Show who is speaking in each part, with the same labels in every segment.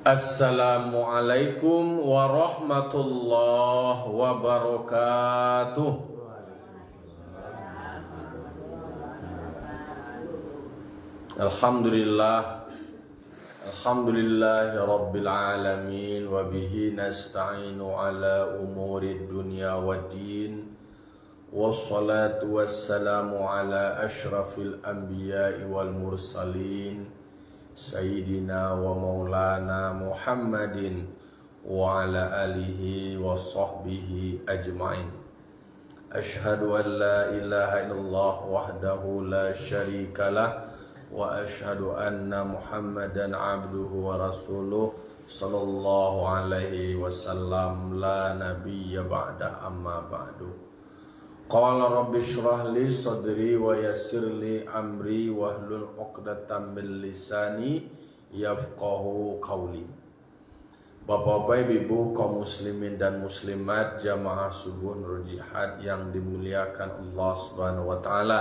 Speaker 1: Assalamualaikum warahmatullahi wabarakatuh. Alhamdulillah, alhamdulillahi rabbil alamin, wa bihi nasta'inu ala umuri dunya waddin, wassalatu wassalamu ala ashrafil anbiya'i wal mursalin, Sayyidina wa maulana Muhammadin wa ala alihi wa sahbihi ajma'in. Ashhadu an la ilaha illallah wahdahu la syarikalah wa ashhadu anna Muhammadan abduhu wa rasuluh sallallahu alaihi wasallam la nabiyya ba'da amma ba'du. Qala rabbi shrah li sadri wa yassir li amri wahlul 'uqdatam min lisani yafqahu qawli. Bapak-bapak, ibu kaum muslimin dan muslimat jamaah subuh Nurul Jihad yang dimuliakan Allah Subhanahu wa taala.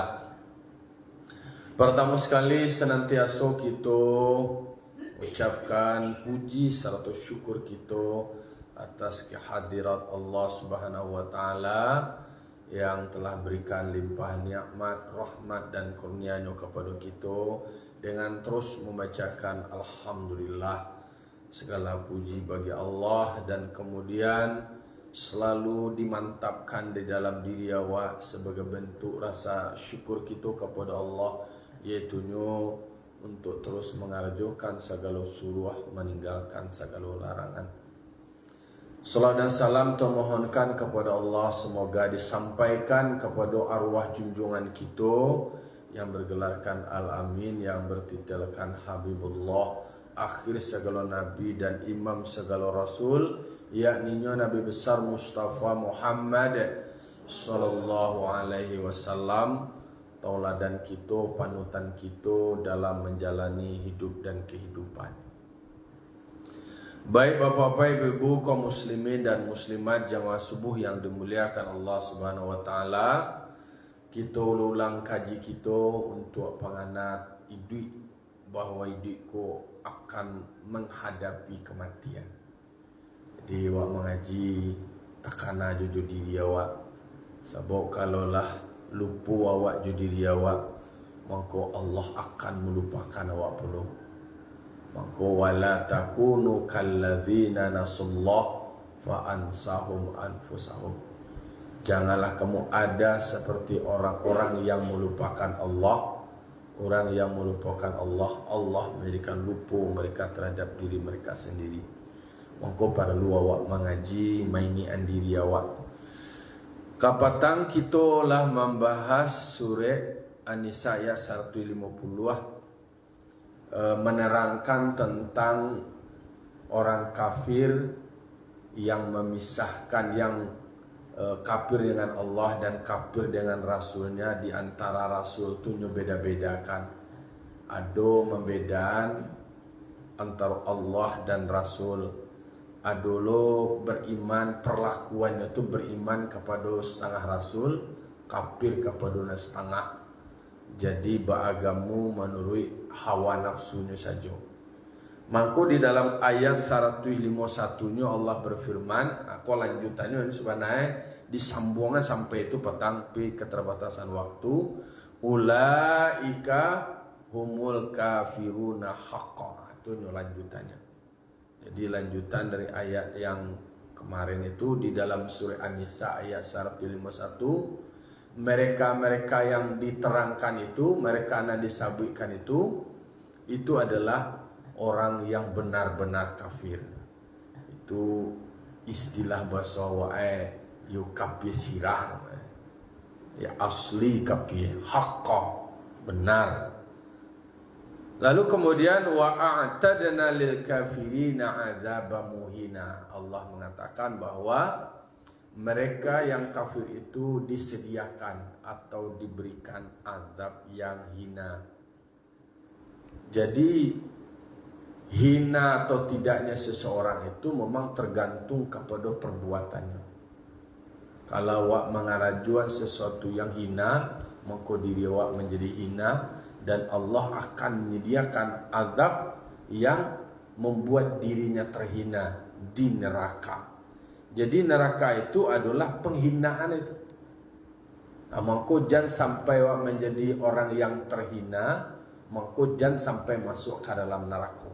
Speaker 1: Pertama sekali senantiasa kita ucapkan puji serta syukur kita atas kehadirat Allah Subhanahu wa taala yang telah berikan limpahan nikmat, rahmat dan kurnia-Nya kepada kita dengan terus membacakan alhamdulillah, segala puji bagi Allah, dan kemudian selalu dimantapkan di dalam diri awak sebagai bentuk rasa syukur kita kepada Allah, yaitu untuk terus mengerjakan segala suruh, meninggalkan segala larangan. Salam dan salam termohonkan kepada Allah semoga disampaikan kepada arwah junjungan kita yang bergelarkan Al-Amin, yang bertitelkan Habibullah, akhir segala nabi dan imam segala rasul, yakni Nabi besar Mustafa Muhammad sallallahu alaihi wasallam, tauladan kita, panutan kita dalam menjalani hidup dan kehidupan. Baik bapak-bapak, ibu-ibu, kaum muslimin dan muslimat jamaah subuh yang dimuliakan Allah Subhanahu wa taala, kita ulang kaji kita untuk penganat hidup bahwa hidupku akan menghadapi kematian. Jadi awak mengaji takana jujur diri awak, sebab kalaulah lupa awak jujur diri awak, maka Allah akan melupakan awak pula. Maka wala takunu kalladzina nasallah fa ansahum anfusahum. Janganlah kamu ada seperti orang-orang yang melupakan Allah. Orang yang melupakan Allah, Allah menjadikan lupa mereka terhadap diri mereka sendiri. Maka perlu awak mengaji, mainian diri awak. Kapatang kita lah membahas surah An-Nisa ayat 150 menerangkan tentang orang kafir yang memisahkan, yang kafir dengan Allah dan kafir dengan Rasulnya. Di antara Rasul itu beda-bedakan, ada membedakan antara Allah dan Rasul. Ada lo beriman, perlakuannya itu beriman kepada setengah Rasul, kafir kepada setengah. Jadi beragamu menurut hawa nafsunya saja. Maka di dalam ayat 151-nya Allah berfirman, aku lanjutannya ini sebenarnya disambungkan sampai itu petang pi keterbatasan waktu. Ulaika humul kafiruna haqqa. Itu lanjutannya. Jadi lanjutan dari ayat yang kemarin itu di dalam surah An-Nisa ayat 151. Mereka-mereka yang diterangkan itu, mereka yang disabitkan itu adalah orang yang benar-benar kafir. Itu istilah bahasa wae yu kafir sirah, ya asli kafir, haqqa, benar. Lalu kemudian wa a'tadna lil kafirina adzaban muhina. Allah mengatakan bahwa mereka yang kafir itu disediakan atau diberikan azab yang hina. Jadi hina atau tidaknya seseorang itu memang tergantung kepada perbuatannya. Kalau awak mengarajuan sesuatu yang hina, maka diri awak menjadi hina, dan Allah akan menyediakan azab yang membuat dirinya terhina di neraka. Jadi neraka itu adalah penghinaan itu. Maka jangan sampai menjadi orang yang terhina, maka jangan sampai masuk ke dalam neraka.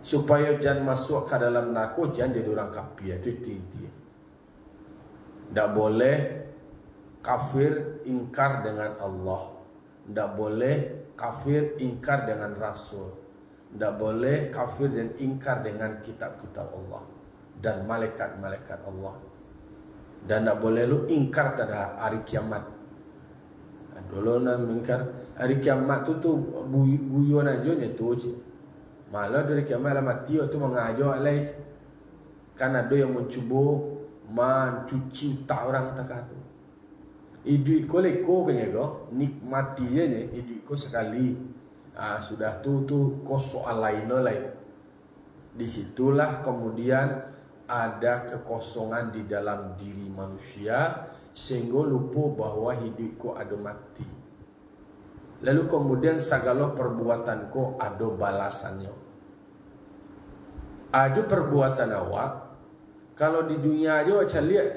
Speaker 1: Supaya jangan masuk ke dalam neraka, jangan jadi orang kafir. Itu intinya. Tak boleh kafir ingkar dengan Allah. Tak boleh kafir ingkar dengan Rasul. Tak boleh kafir dan ingkar dengan kitab-kitab Allah dan malaikat-malaikat Allah. Dan tak boleh lu ingkar terhadap hari kiamat. Dulu nak ingkar hari kiamat tu guyon aja ni tu je. Malah dari kiamat lah mati tu mengajar alai. Kan ada yang mencuba mencuci utak orang tak tu. Hidup ko leko kenya ko nikmati je ni hidup ko sekali. Sudah tu ko soal lain. Di situlah kemudian ada kekosongan di dalam diri manusia sehingga lupa bahawa hidupku ada mati. Lalu kemudian segala perbuatanku ada balasannya. Ada perbuatan awak kalau di dunia aja macam lihat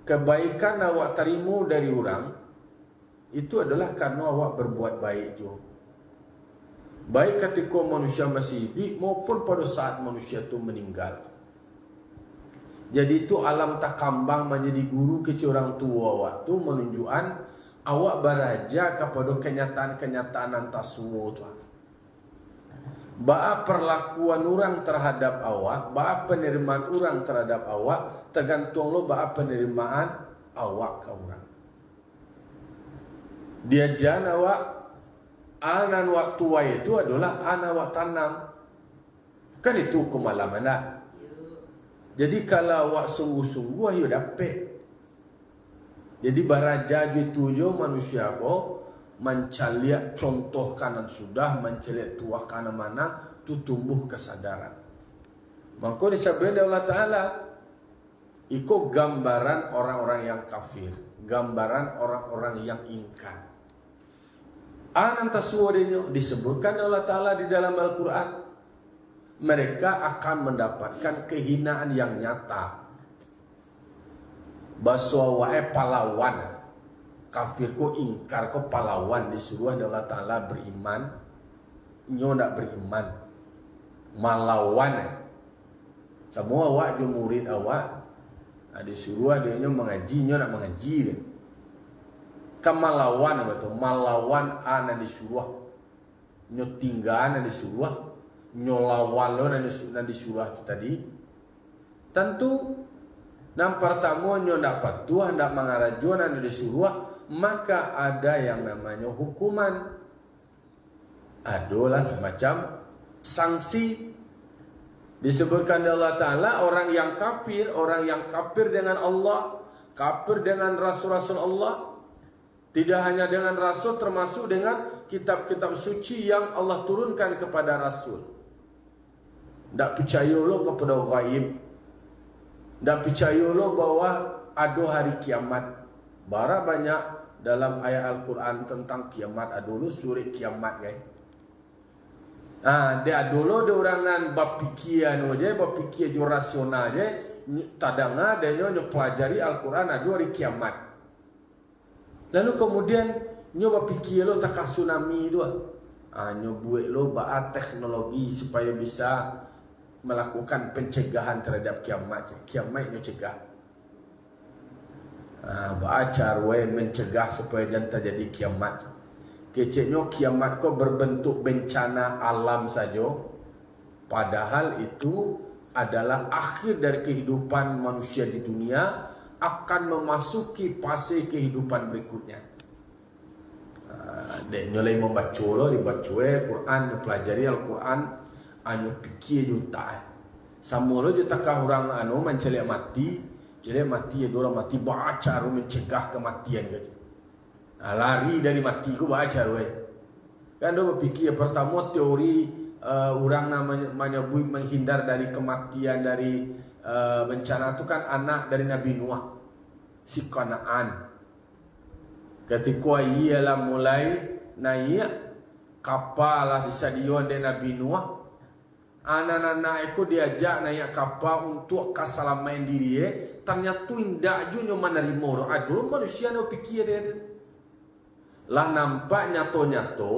Speaker 1: kebaikan awak terima dari orang itu adalah karena awak berbuat baik juga. Baik ketika manusia masih hidup maupun pada saat manusia itu meninggal. Jadi itu alam takambang menjadi guru kecil orang tua waktu menunjukkan awak beraja kepada kenyataan-kenyataan antas semua tu. Baik perlakuan orang terhadap awak, baik penerimaan orang terhadap awak, tergantung lo baik penerimaan awak ke orang. Dia jangan awak anan waktu tua itu adalah anak awak tanam. Kan itu kemalaman dah. Jadi kalau awak sungguh-sungguh ayo dapat. Jadi baraja itu jo manusia ko mencaliak contoh kanan sudah mencaliak tuah kanan mana tu tumbuh kesadaran. Maka disebut Allah Taala iko gambaran orang-orang yang kafir, gambaran orang-orang yang ingkar. Anan tasawurinyo disebutkan Allah Taala di dalam Al-Qur'an. Mereka akan mendapatkan kehinaan yang nyata. Bahasa wae pahlawan. Kafir ko ingkar ko pahlawan disuruh Allah Taala beriman. Nyo nak beriman. Malawan. Semua awak jo murid awak. Disuruh dia nyo mengaji, nyo nak mengaji. Kamalawan betul. Malawan ana disuruh. Nyo tinggal ana disuruh. Nyolawan lo nanti surah itu tadi. Tentu yang pertama nyo dapat tuah ndak mengarajo nanti disuruh, maka ada yang namanya hukuman. Adalah semacam sanksi. Disebutkan oleh Allah Taala orang yang kafir dengan Allah, kafir dengan Rasul-Rasul Allah. Tidak hanya dengan Rasul, termasuk dengan kitab-kitab suci yang Allah turunkan kepada Rasul. Tak percaya lo kepada ghaib. Tak percaya lo bahawa ada hari kiamat. Bara banyak dalam ayat Al-Quran tentang kiamat. Ada lo surat kiamat kan. Dia dulu ada orang nan berfikir je, berfikir jo rasional je. Tadanga dia nyo pelajari Al-Quran ada hari kiamat. Lalu kemudian nyo berfikir lo tak tsunami tu. Nyo buat lo baat teknologi supaya bisa melakukan pencegahan terhadap kiamat. Kiamat nyo cegah. Baacar we mencegah supaya jangan terjadi kiamat. Keceknya kiamat kau berbentuk bencana alam saja. Padahal itu adalah akhir dari kehidupan manusia di dunia, akan memasuki fase kehidupan berikutnya. Dan nyolai membaca lo, dibaca Quran, mempelajari Al-Quran, anu fikir juta. Sama lo jutakah orang anu menceliak mati, celiak mati orang mati baca ru mencegah kematian gitu. Lari dari mati ku baca we. Kan do berfikir pertama teori orang namanya menghindar dari kematian dari bencana itu kan anak dari Nabi Nuh, si Kanaan. Ketika ialah mulai naik kapal lah di stadion de Nabi Nuh. Anak-anak aku diajak naik kapal untuk keselamatan diri. Ternyata tidak juga menerima doa. Dulu manusia nak fikir dia. Lah nampak nyato-nyato,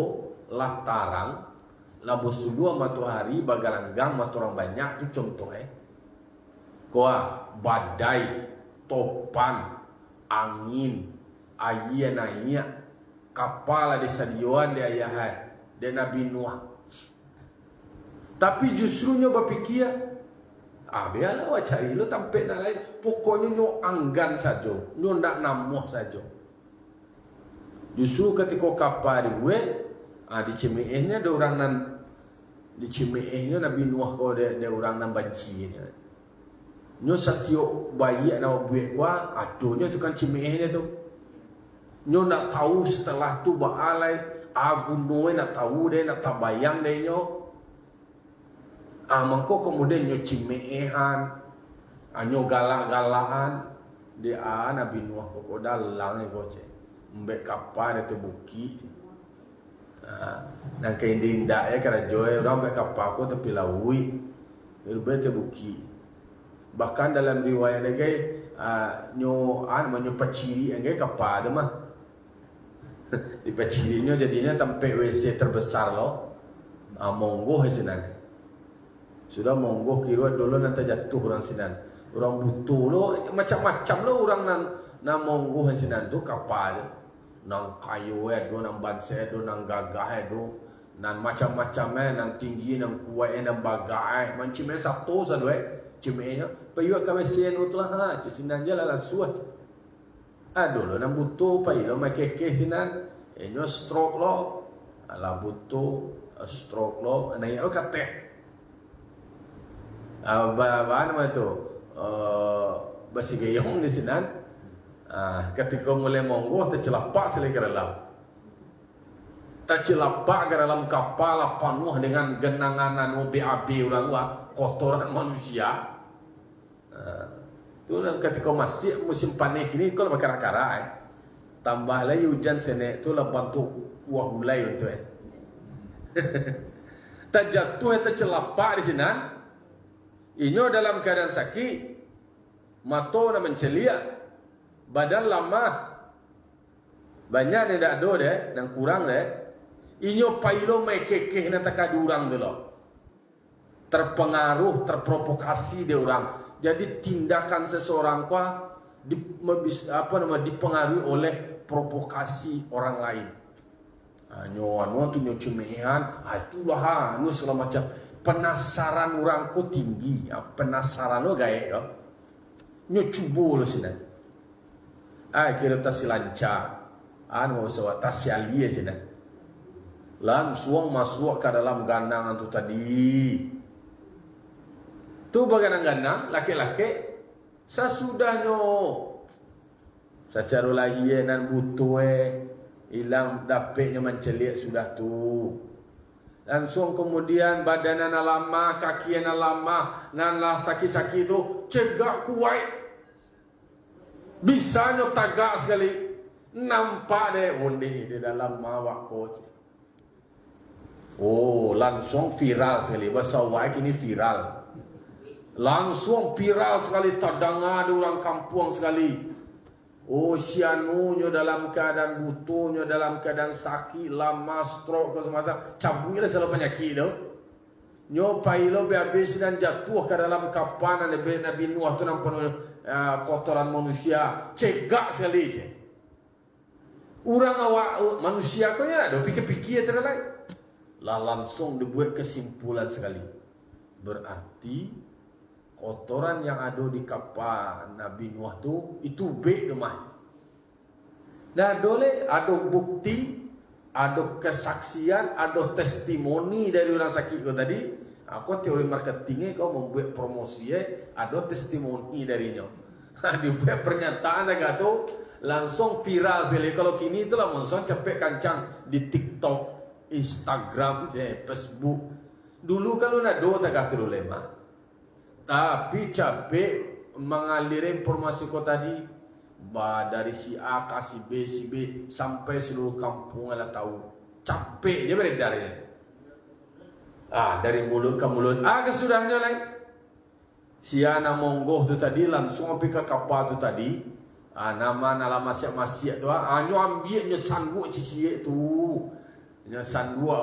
Speaker 1: lah tarang, lah bersudua matahari, bagalanggang maturang banyak tu contohnya. Koa badai, topan, angin, air naik, kapal di stadion dia ayah dia Nabi Nuh. Tapi justru nyo berfikir, biarlah awak cari lo tampil nak lain. Pokoknya nyo anggan saja, nyo ndak namuh saja. Justru ketika kapal dibuat, di Cimeihnya ada orang nan di Cimeihnya Nabi Nuh kau ada orang nan banci ni. Nyo setiap bayi nak buat kuah, aduhnya tu kan Cimeihnya tu. Nyo nak tahu setelah tu baalai, gunung nak tahu dia nak tabayang dia nyo. Mangko kemudian nyo Cimeehan, nyo galak-galakan dia Nabi Nuh kok dalang ko ce. Mbek kapal dia terbuki. Nang kain dinda ya kerajo orang mbek kapal ko tepi lawi. Irbe terbuki. Bahkan dalam riwayat lagi nyo nyo paciri ngai kapal tu mah. Di pacirinya jadinya tempat WC terbesar lo. Monggo sebenarnya. Sudah monggo kira dulu nanti jatuh orang sinan. Orang butuh lo macam-macam lo orang nan monggo sinan tu kapal. Nang kayu do nang banse do nang gagah do nan macam-macam nan tinggi nang kuat nang bagai macam satu sadue cimenya payu kami senu tu lah sinan je lah suat. Dulu nang butuh payu lo mai keke sinan enyo stroke lo ala butuh stroke lo naik lo kate. Apa nama tu? Basi gayung di sini. Ketika mulai monggo, tercelapak sekali ke dalam. Tercelapak ke dalam kapal penuh dengan genangan BAB orang luar, kotoran manusia. Tu ketika masjid musim panik ini kalau berkara-kara, tambah lagi hujan senek tu lah bantu kuah gulai untuk. Terjatuh tercelapak di sini. Inyo dalam keadaan sakit, mata nak menceliak, badan lemah, banyak ni dak do deh, dan kurang deh. Inyo pailo mai kekeh nak tak durang dulu. Terpengaruh, terprovokasi dia orang. Jadi tindakan seseorang kuah dipengaruhi oleh provokasi orang lain. Nyo tu nyo Cimeehan, itulah anu segala macam. Penasaran orang ko tinggi, penasaran lo gaya yo. Nyo cubo lo sini. Kira tas silanca, sawa tas sialie sini. Langsung masuk ke dalam ganang tu tadi. Tu baganang-ganang, laki-laki. Sesudahnya, secara lagi nan butuh hilang dapetnya mencelik sudah tu. Langsung kemudian badan anak lama, kaki anak lama, nanlah sakit-sakit tu cegak kuat. Bisanya tagak sekali. Nampak deh undi di dalam mawak coach. Langsung viral sekali. Bahasa awak ini viral. Langsung viral sekali. Terdengar di orang kampung sekali. Sianunya dalam keadaan butuhnya, dalam keadaan sakit, lama, stroke, ke semasa. Cabuilah selalu penyakit tu. Nyopai lo habis dan jatuh ke dalam kapal Nabi Nuh tu nampak kotoran manusia. Cegak sekali je. Orang awak manusia kau ya, dah fikir-fikir terlalu. Lah langsung dibuat kesimpulan sekali. Berarti kotoran yang ada di kapal Nabi Nuh tu itu baik demah. Dah boleh ada bukti, ada kesaksian, ada testimoni dari orang sakit kau tadi. Aku teori marketingnya kau membuat promosi ada testimoni darinya. Dibuat pernyataan agak tu langsung viral sekali. Kalau kini itulah langsung capek kancang di TikTok, Instagram, Facebook. Dulu kalau nak do tak kata dulu lemah. Tapi capek mengalir informasi kau tadi dari si A ke si B sampai seluruh kampung lah tahu. capek dia beredar ini. Dari mulut ke mulut. Kesudahnya lain. Siana monggoh tu tadi langsung pergi ke kapal tu tadi. Nama nala masyik-masyik tu. Nyo ambil nyo sangguk cicik tu. Nyo sangguk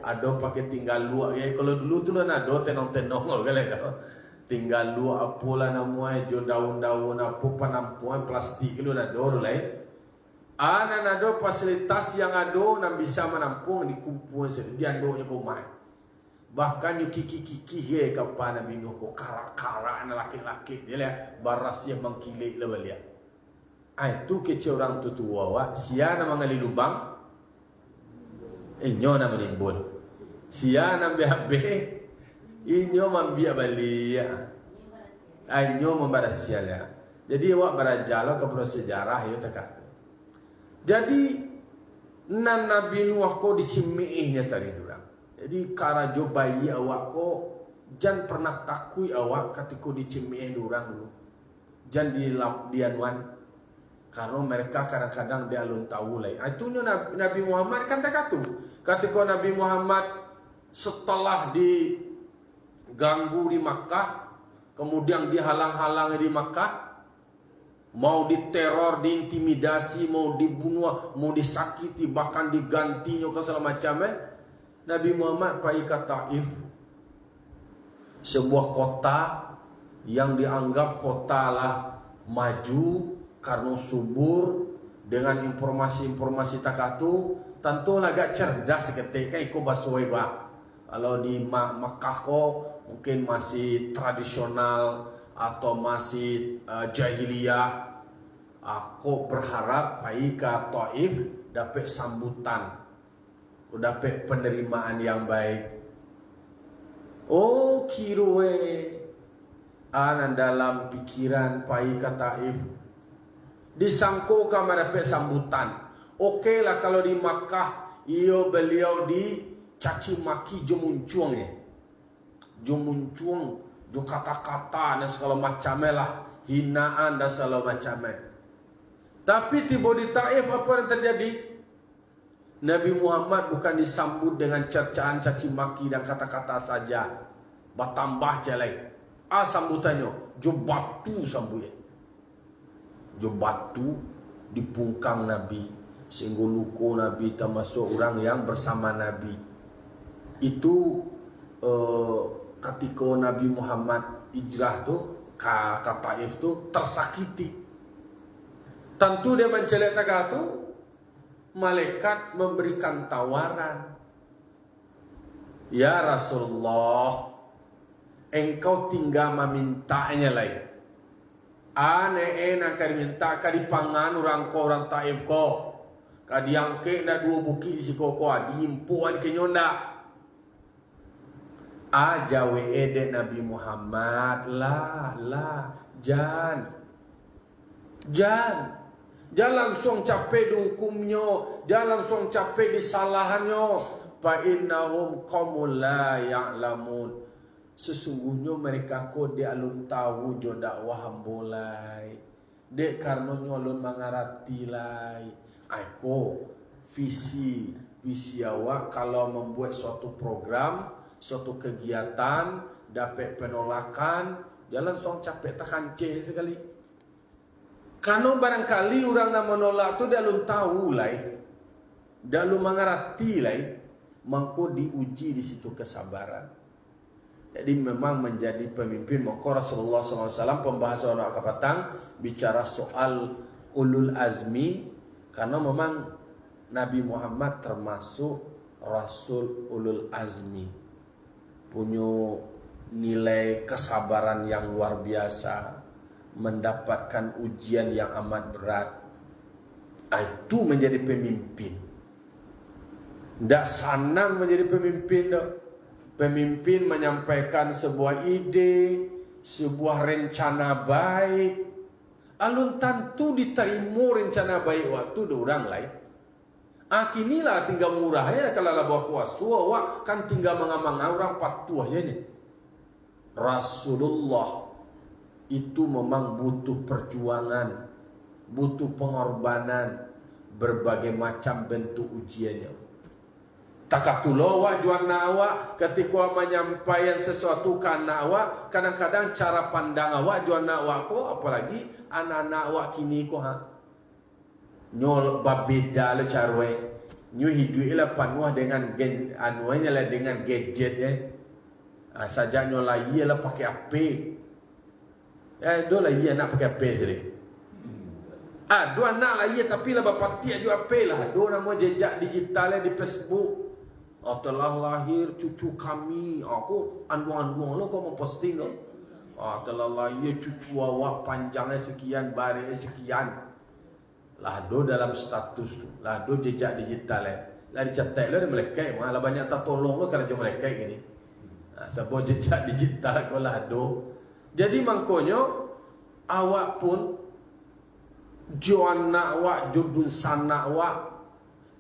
Speaker 1: ado pakai tinggal luak. Kalau dulu tu lah ada tenong-tenong kali dah. Tinggal luak apalah namanya jo daun-daun apa penampungan plastik itu ada dulu lain. Ada fasilitas yang ada yang bisa menampung dikumpul di andoknya kumai. Bahkan yu kiki-kiki he kapan nabi ngoko kara-kara laki-laki dia lihat baras yang mengkilik lah beliau. Itu kecil orang tua wa sia nama ngali lubang. Nyo nama nimbul. Sia nama biabe. Inyo mambiak balik. Inyo membalas siala. Jadi awak berajalo kepada sejarah yo tekat. Jadi nan Nabi Nuh ko dicimiihnya tadi durang. Jadi karajo bayi awak ko jan pernah takui awak ketika dicimiih durang dulu. Jan dianuan. Karena mereka kadang-kadang dia alun tahu lai. Itunya Nabi Muhammad kan tak tu. Ketika Nabi Muhammad setelah diganggu di Makkah, kemudian dihalang-halangi di Makkah, mau diteror, diintimidasi, mau dibunuh, mau disakiti, bahkan digantinya ke segala macamnya, Nabi Muhammad pergi ke Taif, sebuah kota yang dianggap kota lah maju karena subur dengan informasi-informasi takatu, tentu agak cerdas ketika ikut basoi ba. Kalau di Makkah kok mungkin masih tradisional atau masih jahiliyah. Aku berharap baik ke Taif dapat sambutan, dapat penerimaan yang baik. Oh kirue anan dalam pikiran baik ke Taif disangko ka mendapat sambutan. Okey lah kalau di Makkah beliau dicaci maki jomuncuang ni. Jomuncuang, jo kata-kata dan segala macamnya lah, hinaan dan segala macamnya. Tapi tiba di Taif apa yang terjadi? Nabi Muhammad bukan disambut dengan cercaan caci maki dan kata-kata saja. Bertambah jelek. Sambutannya jo batu sambutnya. Jo batu dipungkang Nabi sehingga luka Nabi termasuk orang yang bersama Nabi. Itu ketika Nabi Muhammad hijrah tu ke Taif tu tersakiti. Tentu dia mencelek tagatu, malaikat memberikan tawaran. Ya Rasulullah, engkau tinggal memintanya lain. Enak kali minta kali pangan orang Taif ko. Kadi angke na dua bukit si koko diimpuan ke nyonda. Jawe ede Nabi Muhammad jangan langsung capek dihukumnya, jangan langsung capek disalahannya. Fa innahum qaumul la ya'lamun. Sesungguhnya mereka ko dia alun tahu jo dakwah hambolai. Dek karena nyolun mangarati lai. Aiko visi awak kalau membuat suatu program, suatu kegiatan dapat penolakan, jalan langsung capek tekan C sekali. Karena barangkali orang yang menolak tu dia alun tahu lai. Dia alun mangarati lai. Mangko diuji di situ kesabaran. Jadi memang menjadi pemimpin. Maka Rasulullah SAW pembahasan orang kapatang bicara soal ulul azmi. Karena memang Nabi Muhammad termasuk Rasul ulul azmi. Punya nilai kesabaran yang luar biasa. Mendapatkan ujian yang amat berat. Itu menjadi pemimpin. Tidak senang menjadi pemimpin dah. Pemimpin menyampaikan sebuah ide, sebuah rencana baik. Alun tentu diterima rencana baik waktu ada orang lain. Kinilah tinggal murah ya kalau bawa kuasa awak kan tinggal mengamang orang patuh aja ni. Rasulullah itu memang butuh perjuangan, butuh pengorbanan, berbagai macam bentuk ujiannya. Takatulo awak juana awak ketika menyampaikan sesuatu kana awak, kadang-kadang cara pandang awak juana awak ko, apalagi anak-anak awak kini ko nyol babeda le carwe. Nyu hidup ialah penuh dengan anuanya lah dengan gadget saja nyo lah ialah pakai HP. Do lah ia nak pakai HP sini. Do anak lah ia tapi lah bapak tiak juga HP lah. Do nama jejak digitalnya di Facebook. Telah lahir cucu kami. Aku anduang-anduang lo kau mau posting kau. Telah lahir cucu awak panjangnya sekian, barisnya sekian. Lah do dalam status tu. Lah do jejak digitalnya. Lah dicetak lo dia melekat. Malah banyak tak tolong lo kalau dia melekat gini. Sebab jejak digital kau lah do. Jadi mangkonyo awak pun joana awak jodun sana awak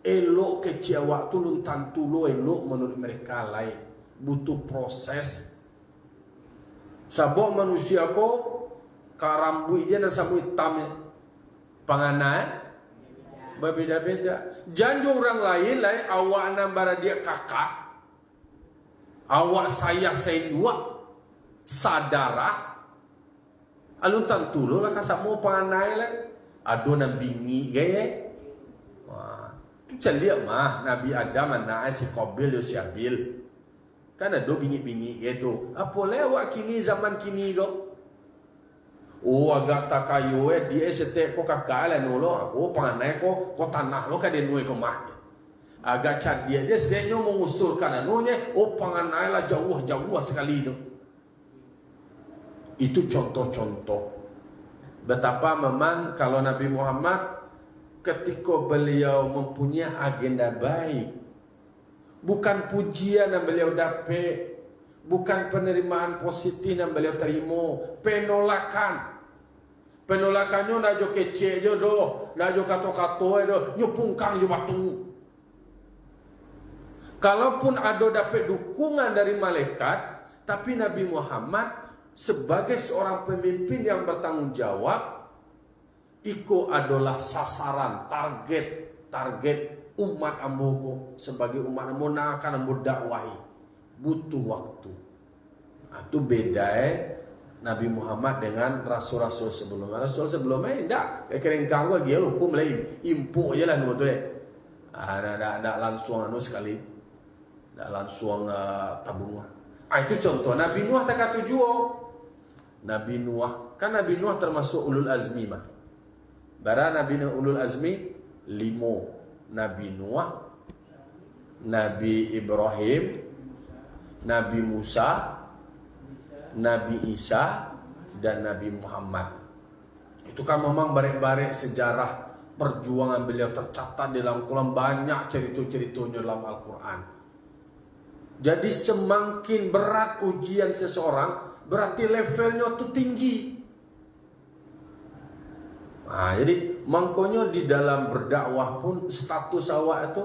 Speaker 1: elok kecil awak tu luntan tulo elok menurut mereka lain butuh proses. Sebab manusia ko karambu je dan sabu hitamnya panganan berbeda-beda. Janji orang lain awak nambara dia kakak, awak saya dua sadara aluntan tulo lah kasamu panganai lah ado nan bingi gaya. Tu celiak mah Nabi Adam anak si Qabil yo si Abil. Kan ada bingi-bingi gitu. Apa lewat kini zaman kini go. Agak tak kayu dia setek ko kakak lah nulo aku panganai ko tanah lo kade nuai ko mah. Agak cak dia seteknya mengusulkan anunya panganai lah jauh sekali itu. Itu contoh-contoh betapa memang kalau Nabi Muhammad ketika beliau mempunyai agenda baik, bukan pujian yang beliau dapat, bukan penerimaan positif yang beliau terima, penolakannya nak jo kecil je do, nak jo kato-kato do, nyo pungkang jo batu. Kalaupun ada dapat dukungan dari malaikat, tapi Nabi Muhammad sebagai seorang pemimpin yang bertanggung jawab, iko adalah sasaran, target umat ambo sebagai umat ambo nak akan ambo dakwahi. Butuh waktu. Itu beda Nabi Muhammad dengan rasul-rasul sebelumnya. Rasul sebelumnya tidak. Kering kau dia hukum lain. Impu aja lah tu Ada langsung sekali. Ada langsung tabungan. Itu contoh. Nabi Nuh tak kata Nabi Nuh. Kan Nabi Nuh termasuk ulul azmi mah. Bara Nabi ulul azmi 5. Nabi Nuh, Nabi Ibrahim, Nabi Musa, Nabi Isa, dan Nabi Muhammad. Itu kan memang barek-barek sejarah perjuangan beliau tercatat di dalam Quran, banyak cerita-ceritanya dalam Al-Quran. Jadi semakin berat ujian seseorang, berarti levelnya itu tinggi. Jadi mangkonyo di dalam berdakwah pun status awak itu,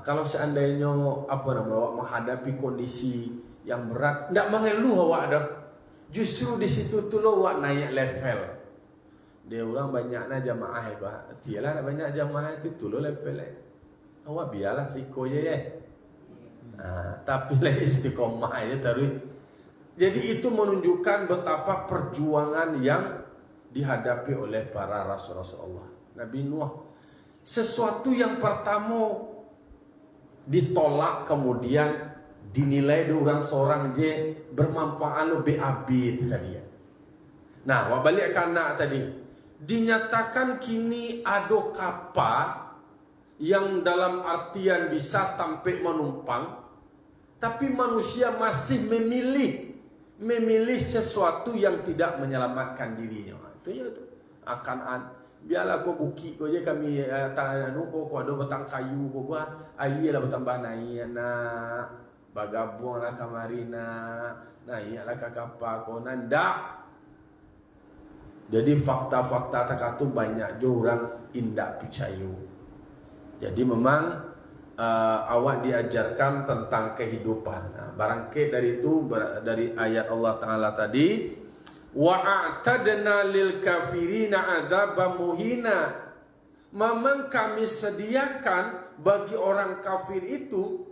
Speaker 1: kalau seandainya awak menghadapi kondisi yang berat, tidak mengeluh awak dah. Justru di situ tu lo awak naik level. Dia orang banyaknya jamaah tialah banyak jamaah itu tu lo level awak biarlah siko je tapi lah istiqomah aja terus. Jadi itu menunjukkan betapa perjuangan yang dihadapi oleh para rasul-rasul Allah. Nabi Nuh, sesuatu yang pertama ditolak kemudian dinilai orang seorang je bermanfaat lo BAB itu tadi ya. Nah, wak balik ke anak tadi. Dinyatakan kini ada kapal yang dalam artian bisa tampik menumpang, tapi manusia masih memilih sesuatu yang tidak menyelamatkan dirinya. Itu ya tu. Biarlah kau bukit kau je kami tangan kau ada batang kayu kau buat air lah bertambah naik nak bagabung lah kamarina naik lah ke kapal kau nanda. Jadi fakta-fakta takatu banyak je orang indak percaya. Jadi memang awak diajarkan tentang kehidupan. Barangkali dari itu dari ayat Allah Taala tadi, wa'atadna lil kafirina azabam muhina. Memang kami sediakan bagi orang kafir itu,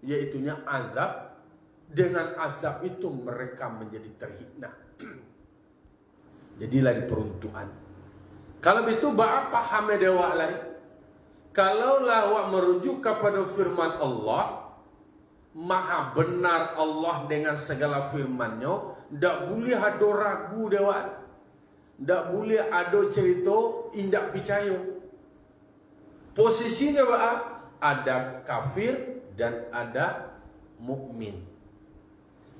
Speaker 1: yaitunya azab. Dengan azab itu mereka menjadi terhina. Jadilah peruntukan. Kalau begitu apa paham dewa lain? Kalau awak merujuk kepada firman Allah, maha benar Allah dengan segala firman-Nya, tak boleh ada ragu dewa. Tak boleh ada cerita indak percaya. Posisinya ada kafir dan ada mukmin.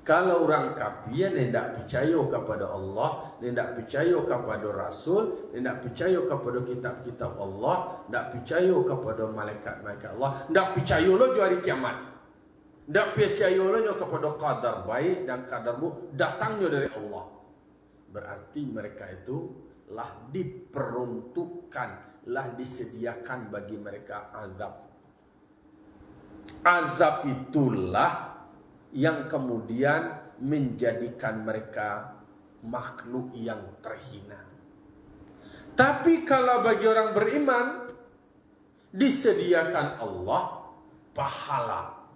Speaker 1: Kalau orang kafir tidak percaya kepada Allah, tidak percaya kepada Rasul, tidak percaya kepada kitab-kitab Allah, tidak percaya kepada malaikat-malaikat Allah, tidak percaya lo hari kiamat, tidak percaya lo kepada qadar baik dan qadar buruk datangnya dari Allah. Berarti mereka itu lah diperuntukkan, lah disediakan bagi mereka azab. Azab itulah yang kemudian menjadikan mereka makhluk yang terhina. Tapi kalau bagi orang beriman, disediakan Allah pahala.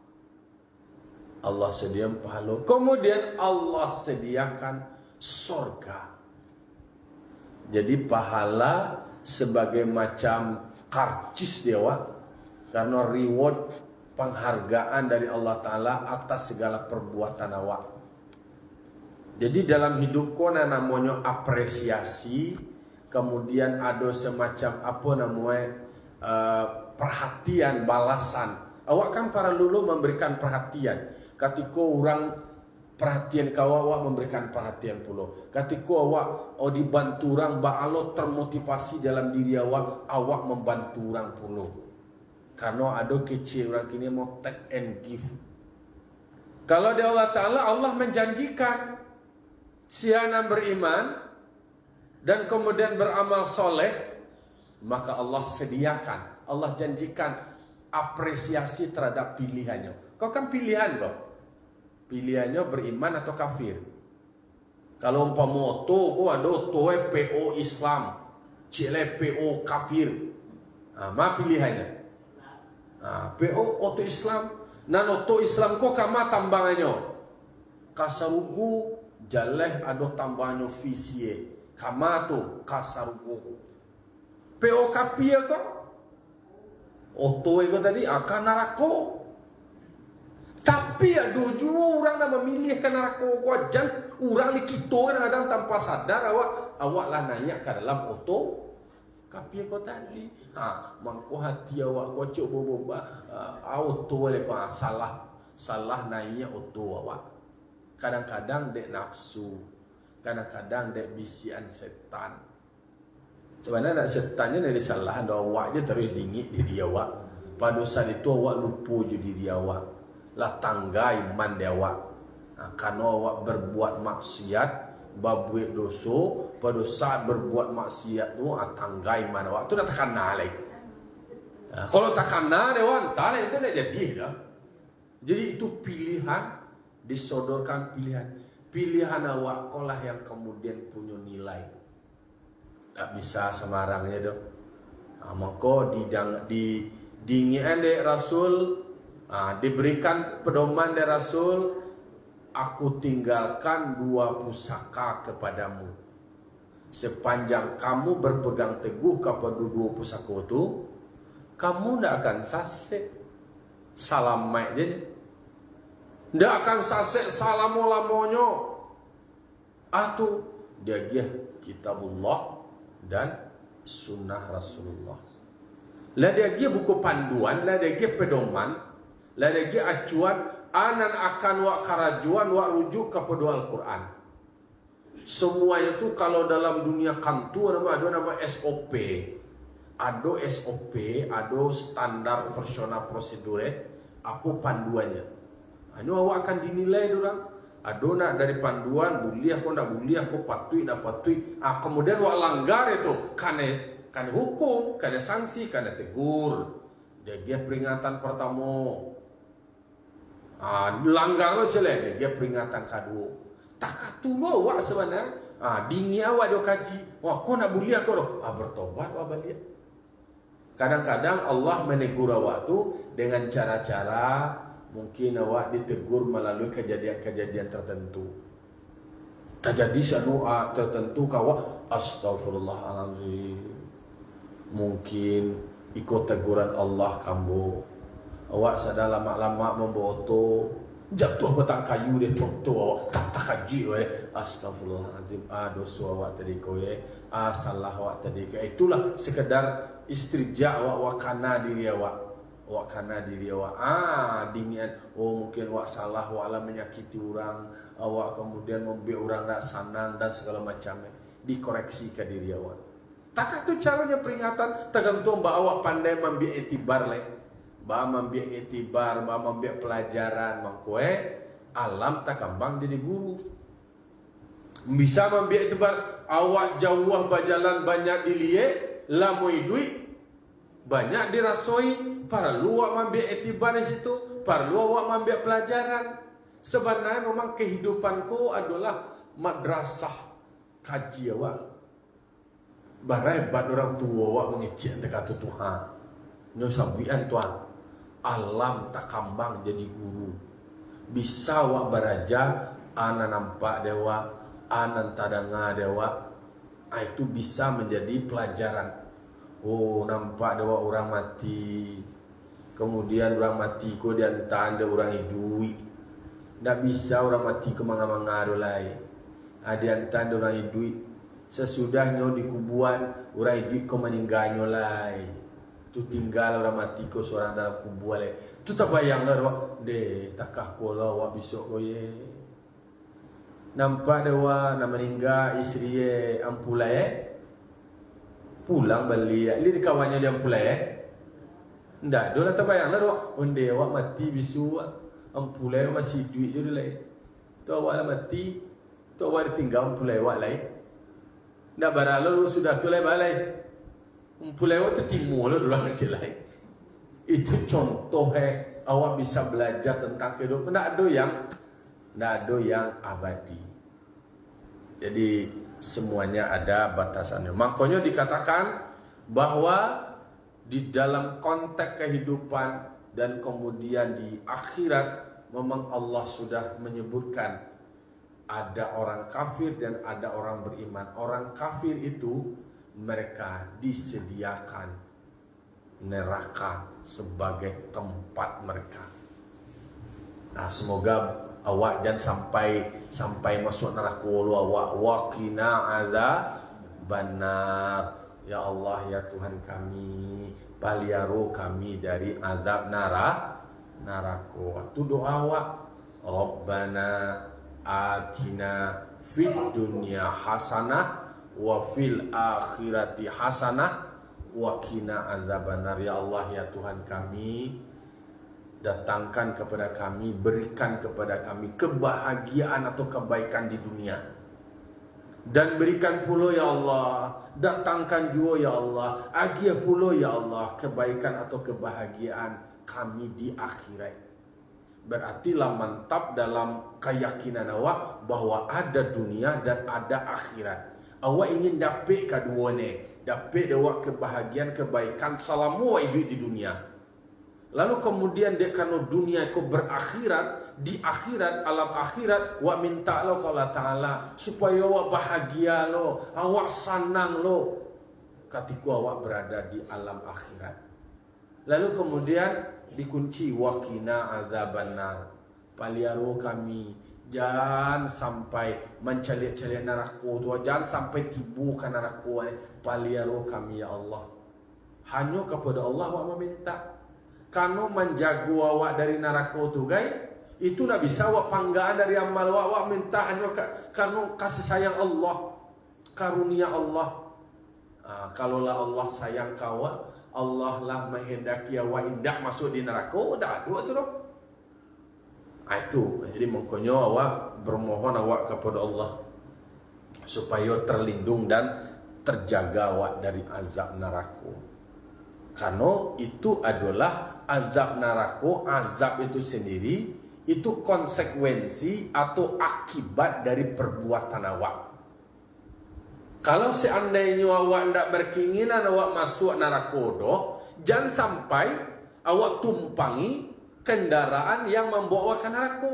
Speaker 1: Allah sediakan pahala. Kemudian Allah sediakan surga. Jadi pahala sebagai macam karcis dewa, karena reward penghargaan dari Allah Ta'ala atas segala perbuatan awak. Jadi dalam hidupku namanya apresiasi, kemudian ada semacam perhatian, balasan. Awak kan para lulu memberikan perhatian. Ketika orang perhatian kau, awak memberikan perhatian pula. Ketika awak dibantu orang, ba'alo termotivasi dalam diri awak membantu orang pula. Karena ada kecil orang kini mau take and give. Kalau di Allah Ta'ala, Allah menjanjikan siapa beriman dan kemudian beramal soleh, maka Allah sediakan, Allah janjikan apresiasi terhadap pilihannya. Kau kan pilihan kau, pilihannya beriman atau kafir. Kalau umpama kau ada PO Islam, cile PO kafir, ma pilihannya. PO oto Islam, nan oto Islam ko kama tambangannya kasarugu jaleh ado tambangannya visie kama tu kasarugu. PO kapia ko oto ego tadi akan narako. Tapi ada juga orang yang memilihkan narako ko jan orang likito kadang tanpa sadar awak lah nanya ke dalam oto kapia ko tadi, mangko hati awak kocok boba, auto le ko salah naiknya auto awak. Kadang-kadang dek nafsu, kadang-kadang dek bisian setan. Sebenarnya nak setannya dari salah do awak je terus dingin diri awak. Pada saat itu awak lupa je diri awak, lah tanggai iman dia awak. Karena awak berbuat maksiat, babuik dosa, pada saat berbuat maksiat tu tanggai mana waktu dah tak kenal lagi. Kalau tak kenal dewan, tak itu dah jadi dah. Jadi itu pilihan, disodorkan pilihan. Pilihan awak kolah yang kemudian punya nilai. Tak bisa semarangnya doh. Maka dingin dek Rasul, diberikan pedoman dari Rasul. Aku tinggalkan 2 pusaka kepadamu. Sepanjang kamu berpegang teguh kepada 2 pusaka itu, kamu tidak akan sasek salam mai je. Tidak akan sasek salamu-lamonyo. Atau dia kitabullah dan sunnah Rasulullah. Lah dia buku panduan, lah dia pedoman, lah dia acuan. Anan akan wak karajuan wak rujuk kepada Al-Quran. Semuanya itu kalau dalam dunia kantor ada nama SOP. Ada SOP, ada standar operasional prosedur. Apa panduannya? Ini awak akan dinilai orang. Ada nak dari panduan boleh aku nak boleh aku patuhi tak patuhi. Kemudian wak langgar itu kan hukum, kan sanksi, kan tegur. Dia peringatan pertama. Langgar lo celek dia peringatan kedua. Tak katulo awak sebenarnya. Dingin awak dia kaji. Wah, kau nak boleh aku doh. Bertobat awak balik. Kadang-kadang Allah menegur awak tu dengan cara-cara mungkin awak ditegur melalui kejadian-kejadian tertentu. Terjadi satu tertentu kawa astagfirullahaladzim. Mungkin ikut teguran Allah kambo. Awak sadar lama-lama memboto, jatuh batang kayu dia tonto awak tak kaji we. Astagfirullahaladzim. Dosa awak tadi koye, salah awak tadi koye. Itulah sekedar istirja awak wakana diri awak. Wakana diri awak dinian mungkin awak salah awak lah menyakiti orang, awak kemudian membuat orang tak senang dan segala macamnya, dikoreksi ke diri awak. Takah tu caranya peringatan tergantung bah awak pandai membiak etibar bah membiak etibar, bah membiak pelajaran mangkoe alam tak kambang jadi guru. Bisa membiak etibar awak jauh berjalan banyak dilihat lamui duit banyak dirasoi, perlu awak ambil etibar di situ, perlu awak ambil pelajaran. Sebenarnya memang kehidupanku adalah madrasah kaji awak. Barebat orang tua awak mengicik dekat Tuhan. Nusabian Tuhan. Alam tak kambang jadi guru. Bisa awak beraja, ana nampak dewa, ana tadanga dewa. Itu bisa menjadi pelajaran. Nampak ada orang mati. Kemudian orang mati ko diantar ada orang hidup. Tak bisa orang mati ke manga-manga dolai. Diantar ada orang hidup. Sesudahnya di kuburan orang hidup ko meninggalnya lai. Tu tinggal orang mati ko seorang dalam kuburan lai. Tu tak bayang lah takah ko lah wak besok ko ye. Nampak dewa nak meninggal isteri ampulai pulang balik, ini kawannya dia pulai ndak, dola terbayang lah dok, onde awak mati bisu, ampulai masih duit je dulu, tu awak lah mati, tu awak ditinggal ampulai awak lain, ndak baralo sudah tu lain balai, ampulai awak tu timur lah dulu ngecil lain, itu contoh awak bisa belajar tentang kehidupan, ndak ada yang abadi, jadi semuanya ada batasannya. Makanya dikatakan bahwa di dalam konteks kehidupan dan kemudian di akhirat memang Allah sudah menyebutkan ada orang kafir dan ada orang beriman. Orang kafir itu mereka disediakan neraka sebagai tempat mereka. Nah, semoga awak jangan sampai masuk neraka awak waqina azabannar. Ya Allah ya Tuhan kami, paliaro kami dari azab neraka. Tu doa awak, Rabbana atina fid dunya hasanah wa fil akhirati hasanah wa qina azabannar. Ya Allah ya Tuhan kami, datangkan kepada kami, berikan kepada kami kebahagiaan atau kebaikan di dunia. Dan berikan pula ya Allah, datangkan juga ya Allah, agia pula ya Allah, kebaikan atau kebahagiaan kami di akhirat. Berartilah mantap dalam keyakinan awak bahwa ada dunia dan ada akhirat. Awak ingin dapat keduanya, dapat awak kebahagiaan, kebaikan selama awak hidup di dunia. Lalu kemudian dia kalau dunia itu berakhirat, di akhirat, alam akhirat, wa minta lo kalau Ta'ala supaya awak bahagia lo, awak senang lo ketika awak berada di alam akhirat. Lalu kemudian dikunci waqina azabannar. Paliaro kami jangan sampai mencalit-calit neraka tu, jangan sampai tibu ke neraka. Paliaro kami ya Allah. Hanya kepada Allah awak meminta. Kanu menjaga awak dari neraka tu guys, itu nak bisa awak panggaan dari amal awak minta hanya karena kasih sayang Allah, karunia Allah. Kalaulah Allah sayang kau, Allah lah menghendaki awak indak masuk di neraka, dah ada tu dah. Itu jadi makanya awak bermohon awak kepada Allah supaya terlindung dan terjaga awak dari azab neraka. Karena itu adalah azab neraka, azab itu sendiri itu konsekuensi atau akibat dari perbuatan awak. Kalau seandainya awak tidak berkeinginan awak masuk neraka doh, Jangan sampai awak tumpangi kendaraan yang membawa ke neraka.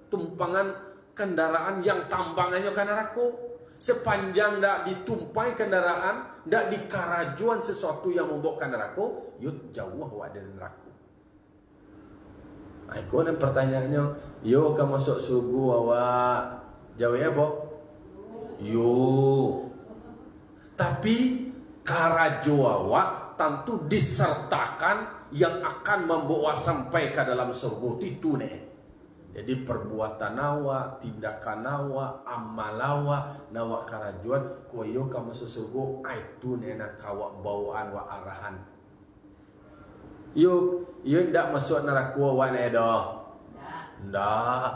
Speaker 1: Tumpangan kendaraan yang tambangannya ke neraka. Sepanjang tidak ditumpai kendaraan, tidak dikarajuan sesuatu yang membawa ke neraka, yuk jauh awak dari neraka. Aku dan pertanyaannya, yo kamu masuk surga awak jauh ya bo? Yo. Tapi karajo awak tentu disertakan yang akan membawa sampai ke dalam surga itu nih. Jadi perbuatan awak, tindakan awak, amal awak, nawak karajuan, koyo kamu masuk surga, itu nih nak awak bawaan wa arahan. Yo ndak masuk neraka awak nih dah. Ndak.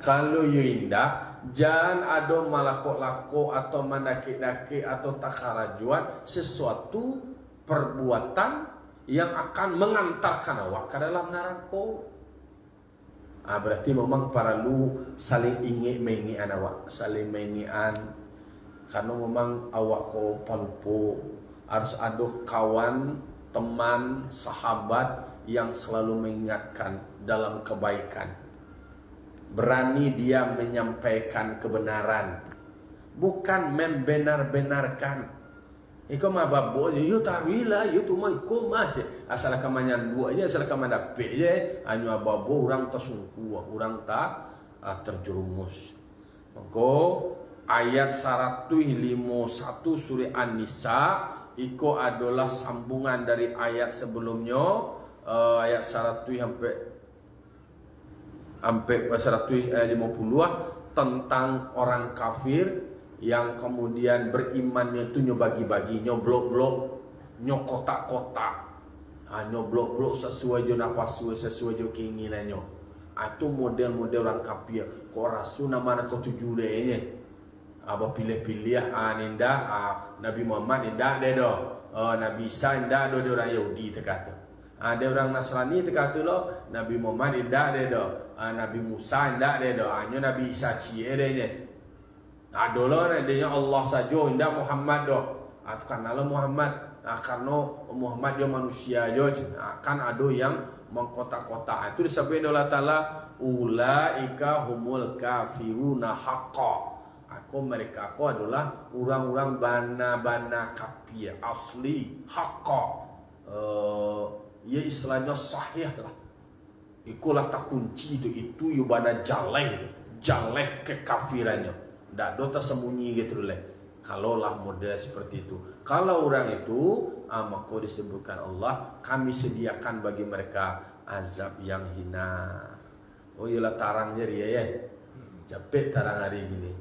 Speaker 1: Kalau yo ndak, jangan ada malako-lako atau mendaki-daki atau takarajuan sesuatu perbuatan yang akan mengantarkan awak ke dalam neraka. Berarti memang perlu saling ingin-mengian awak, saling mengian. Karena memang awak ko palupo harus ada kawan, teman, sahabat yang selalu mengingatkan dalam kebaikan. Berani dia menyampaikan kebenaran, bukan membenar-benarkan. Iko mah babo je, yo tarwila, yo tu mah iko mah asal kamanyan dua aja, asal kaman dapet je, anyu babo orang tersungku, orang tak terjerumus. Maka ayat 151 surah An-Nisa iko adalah sambungan dari ayat sebelumnya, ayat 100 sampai 150 tentang orang kafir yang kemudian berimannya itu nyobagi-bagi, nyoblok-blok, nyokotak-kotak, nyoblok-blok sesuai jo napas sesuai jo keinginannya. Itu model-model orang kafir. Kok rasul nama nak tuju dehnya. Apa pilih-pilih ninda Nabi Muhammad ninda deh do. Nabi Isa ninda do orang Yahudi terkata. Ada orang Nasrani terkata lo Nabi Muhammad ninda deh do. Nabi Musa ninda deh do. Hanya Nabi Isa cie dehnya. Adolah adanya Allah saja, tidak Muhammad doh. Karena Muhammad, karena Muhammad dia manusia aja. Kan ada yang mengkotak-kotak. Itu disebut oleh Allah Taala, ulaika humul kafiruna haqqa. Mereka adalah orang-orang bana-bana kafir asli haqqa. Ya istilahnya sahih lah. Ikulah tak kunci itu yubana jaleh kekafirannya. Tidak ada tersembunyi gitu lah. Kalaulah model seperti itu. Kalau orang itu, maka disebutkan Allah, kami sediakan bagi mereka azab yang hina. Oh iyalah tarang jadi ya. Capek tarang hari ini.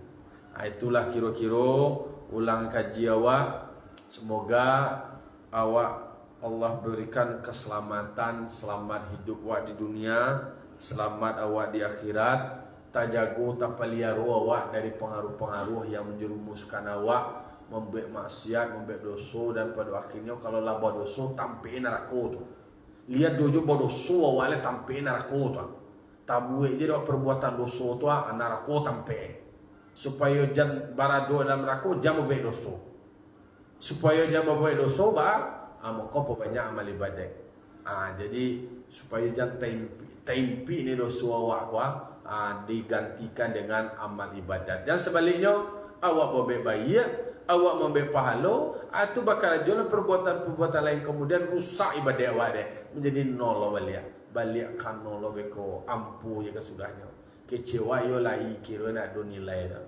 Speaker 1: Itulah kira-kira ulang kaji awak. Semoga awak Allah berikan keselamatan, selamat hidup awak di dunia, selamat awak di akhirat. Tak jago, tak peliharu awak dari pengaruh-pengaruh yang menjerumuskan awak, membuat maksiat, membuat dosa, dan pada akhirnya kalau lah buat dosa, tampiin neraka tu. Lihat dojo buat dosa awalnya tampiin neraka tu. Tabuik je perbuatan dosa tu, neraka tampiin. Supaya jangan barado dalam neraka, jangan membuat dosa. Supaya jangan membuat dosa, maka banyak amal ibadat. Jadi supaya jangan tempi ni dosa awak digantikan dengan amal ibadat. Dan sebaliknya, awak membuat baik, awak membuat pahala, itu bakal jual perbuatan-perbuatan lain kemudian rusak ibadat awak deh, menjadi nol balik kan nol beko ampu je kesudahnya. Kecewa yo lai kira nak do nilai dah.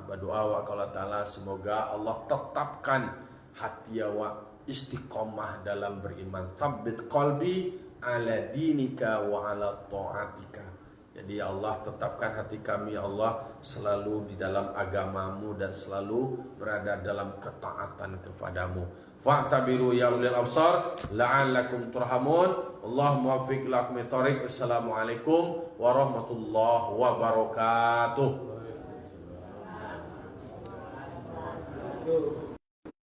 Speaker 1: Berdoa awak kalau Taala semoga Allah tetapkan hati awak istiqomah dalam beriman. Tsabbit qalbi ala dinika wa ala ta'atika. Jadi Allah tetapkan hati kami, Allah selalu di dalam agamamu dan selalu berada dalam ketaatan kepadamu. Fa'tabiru ya ulil absar la'allakum turhamun. Allah muwaffiq lakum thoriq. Assalamualaikum warahmatullahi wabarakatuh.